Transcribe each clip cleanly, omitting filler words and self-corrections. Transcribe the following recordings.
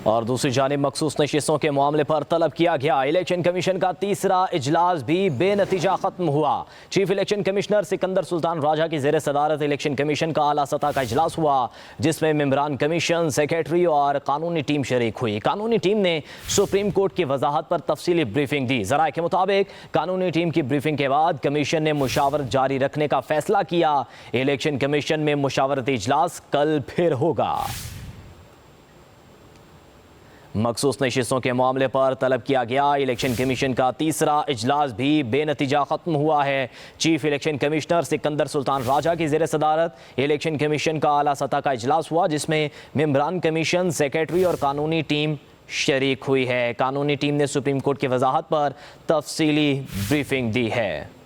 और दूसरी जानिब मखसूस नशिस्तों के मामले पर तलब किया गया इलेक्शन कमीशन का तीसरा इजलास भी बेनतीजा खत्म हुआ। Chief election commissioner Sikandar Sultan Raja की ज़ेर सदारत इलेक्शन कमीशन का आला सतह का इजलास हुआ, जिसमें मेंबरान कमीशन, सेक्रेटरी और कानूनी टीम शरीक हुई। कानूनी टीम ने सुप्रीम कोर्ट की वजाहत पर तफसीली ब्रीफिंग दी। ज़राए के मुताबिक कानूनी टीम की ब्रीफिंग के बाद कमीशन ने मुशावरत जारी रखने का फैसला किया। इलेक्शन कमीशन में मुशावरती इजलास कल फिर होगा। मखसूस नशिस्तों के मामले पर तलब किया गया इलेक्शन कमीशन का तीसरा इजलास भी बेनतीजा खत्म हुआ है। Chief election commissioner Sikandar Sultan Raja की ज़ेर सदारत इलेक्शन कमीशन का आला सतह का इजलास हुआ, जिसमें मेंबरान कमीशन, सेक्रेटरी और कानूनी टीम शरीक हुई है। कानूनी टीम ने सुप्रीम कोर्ट की वजाहत पर तफसीली ब्रीफिंग दी है।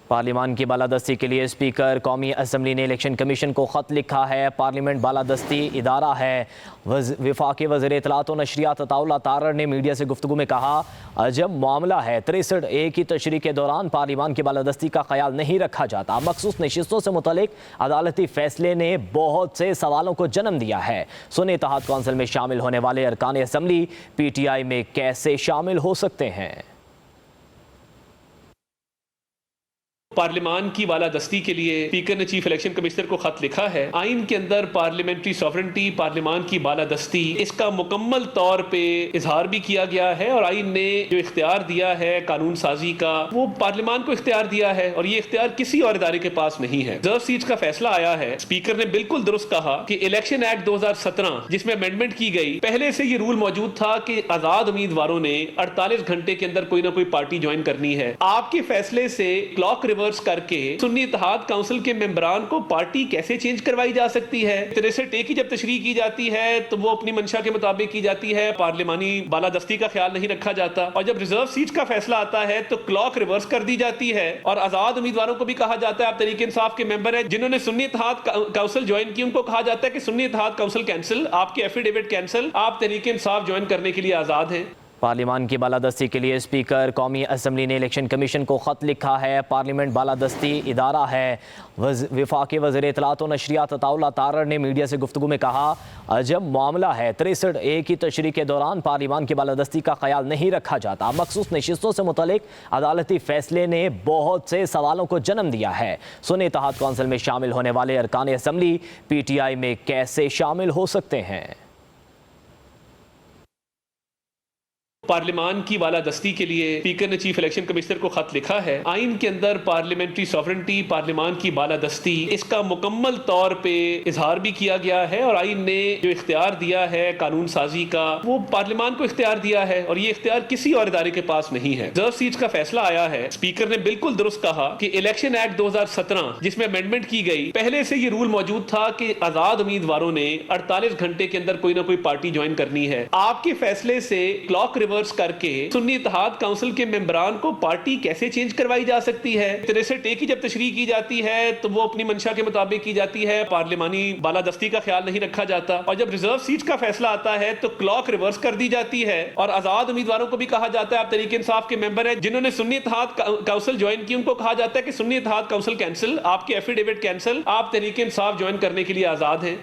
पार्लियामान की बालादस्ती के लिए स्पीकर कौमी असम्बली ने इलेक्शन कमीशन को ख़त लिखा है। पार्लियामेंट बालादस्ती इदारा है। वफाकी वज़ीर इत्तलात व नशरियात अताउल्लाह तारड़ ने मीडिया से गुफ्तगू में कहा, अजब मामला है। 63A की तशरीह के दौरान पार्लियामान की बालादस्ती का ख्याल नहीं रखा जाता। मखसूस नशिस्तों से मुतल्लिक अदालती फैसले ने बहुत से सवालों को जन्म दिया है। सुन्नी इत्तेहाद कौंसिल में शामिल होने वाले अरकान असम्बली PTI में कैसे शामिल हो सकते हैं? पार्लियामान की बालादस्ती के लिए स्पीकर ने चीफ इलेक्शन कमिश्नर को खत लिखा है। आइन के अंदर पार्लियामेंट्री सॉवरेंटी, पार्लियामान की बालादस्ती, इसका मुकम्मल तौर पे इजहार भी किया गया है और आइन ने जो इख्तियार दिया है कानून साजी का, वो पार्लियामान को इख्तियार दिया है और ये इख्तियार किसी और इदारे के पास नहीं है। रिजर्व सीट्स का फैसला आया है। स्पीकर ने बिल्कुल दुरुस्त कहा कि इलेक्शन एक्ट 2017 जिसमें अमेंडमेंट की गई, पहले से ये रूल मौजूद था कि आजाद उम्मीदवारों ने 48 घंटे के अंदर कोई ना कोई पार्टी ज्वाइन करनी है। आपके फैसले से क्लॉक रिवर्स करके सुन्नी इत्तेहाद काउंसिल के मेंबरान को पार्टी कैसे चेंज करवाई जा सकती है? 63A की जब तशरीह की जाती है तो वो अपनी मंशा के मुताबिक की जाती है, पार्लियामानी बालादस्ती का ख्याल नहीं रखा जाता। और जब रिजर्व सीट का फैसला आता है तो क्लॉक रिवर्स कर दी जाती है और आजाद उम्मीदवारों को भी कहा जाता है आप तहरीक इंसाफ के मेंबर हैं। जिन्होंने सुन्नी इत्तेहाद काउंसिल ज्वाइन की, उनको कहा जाता है कि सुन्नी इत्तेहाद काउंसिल कैंसिल, आपकी एफिडेविट कैंसिल, आप तहरीक इंसाफ ज्वाइन करने के लिए आजाद हैं। पार्लियामान की बालादस्ती के लिए स्पीकर कौमी असम्बली ने इलेक्शन कमीशन को ख़त लिखा है। पार्लियामेंट बालादस्ती इदारा है। वफाकी वज़ीर इत्तलात व नशरियात अताउल्लाह तारड़ ने मीडिया से गुफ्तगू में कहा, अजब मामला है। 63A की तशरीह के दौरान पार्लियामान की बालादस्ती का ख्याल नहीं रखा जाता। मखसूस नशिस्तों से मुतल्लिक अदालती फैसले ने बहुत से सवालों को जन्म दिया है। सुन्नी इत्तेहाद कौंसिल में शामिल होने वाले अरकान असम्बली PTI में कैसे शामिल हो सकते हैं? पार्लियामान की बालादस्ती के लिए स्पीकर ने चीफ इलेक्शन कमिश्नर को खत लिखा है। आइन के अंदर पार्लियामेंट्री सॉवरेंटी, पार्लियामान की बालादस्ती, इसका मुकम्मल तौर पे इजहार भी किया गया है और आइन ने जो इख्तियार दिया है कानून साजी का, वो पार्लियामान को इख्तियार दिया है और ये इख्तियार किसी और इदारे के पास नहीं है। रिजर्व सीट्स का फैसला आया है। स्पीकर ने बिल्कुल दुरुस्त कहा कि इलेक्शन एक्ट 2017 जिसमें अमेंडमेंट की गई, पहले से ये रूल मौजूद था कि आजाद उम्मीदवारों ने 48 घंटे के अंदर कोई ना कोई पार्टी ज्वाइन करनी है। आपके फैसले से क्लॉक रिवर्स करके सुन्नी इत्तेहाद काउंसिल के मेंबरान को पार्टी कैसे चेंज करवाई जा सकती है? 63A की जब तशरीह की जाती है तो वो अपनी मंशा के मुताबिक की जाती है, पार्लियामानी बालादस्ती का ख्याल नहीं रखा जाता। और जब रिजर्व सीट्स का फैसला आता है तो क्लॉक रिवर्स कर दी जाती है और आजाद उम्मीदवारों को भी कहा जाता है आप तहरीक इंसाफ के मेंबर हैं। जिन्होंने सुन्नी इत्तेहाद काउंसिल ज्वाइन की, उनको कहा जाता है कि सुन्नी इत्तेहाद काउंसिल कैंसिल, आपकी एफिडेविट कैंसिल, आप तहरीक इंसाफ ज्वाइन करने के लिए आजाद हैं।